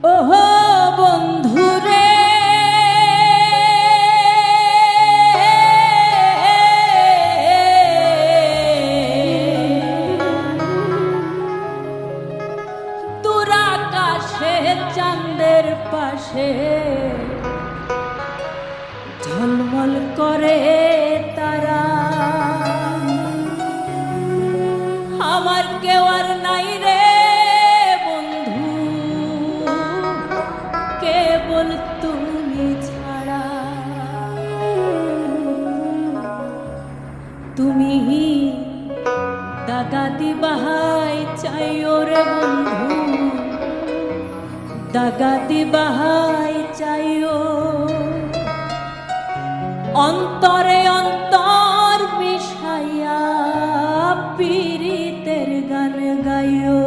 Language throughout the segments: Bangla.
ওহো বন্ধুরে দূর আকাশে চাঁদের পাশে ঝলমল করে তারা, আমার কেউ আর নাই রে বন্ধু, কেবল তুমি ছাড়া। তুমি দাগা দিবাহাই চাইও রে বন্ধু, দাগা দিবাহাই চাইও, অন্তরে অন্তর মিশাইয়া পীড়িতের গান গাইও।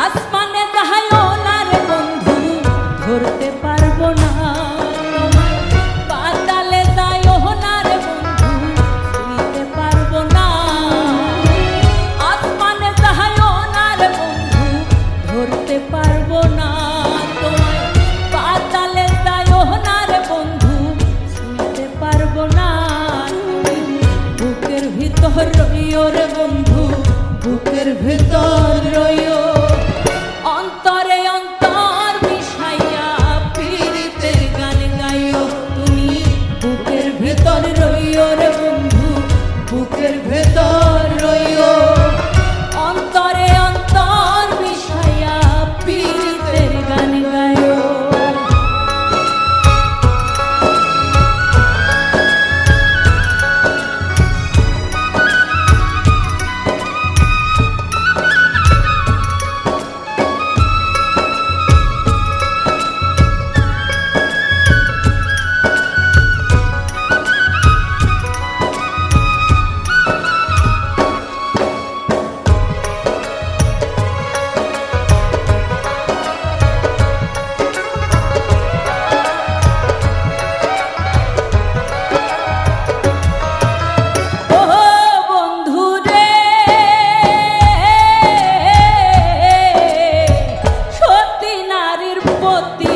আসমানে যাইও না রে বন্ধু, ধরতে পারবো না, পাতালে যাইও না রে বন্ধু, ছুঁইতে পারবো না। আসমানে যাইও না রে বন্ধু, ধরতে পারবো না তোমায়, পাতালে যাইও না রে বন্ধু, ছুঁইতে পারবো না। বুকের ভিতর রইও রে বন্ধু, বুকের ভিতর রইও, অন্তরে অন্তর মিশাইয়া পীড়িতের গান গাইও। তুমি বুকের ভিতর রইও রে বন্ধু, বুকের ভিতর রইও, অন্তরে অন্তর মিশাইয়া পীড়িতের গান গাইও। সতী নারীর প্রতি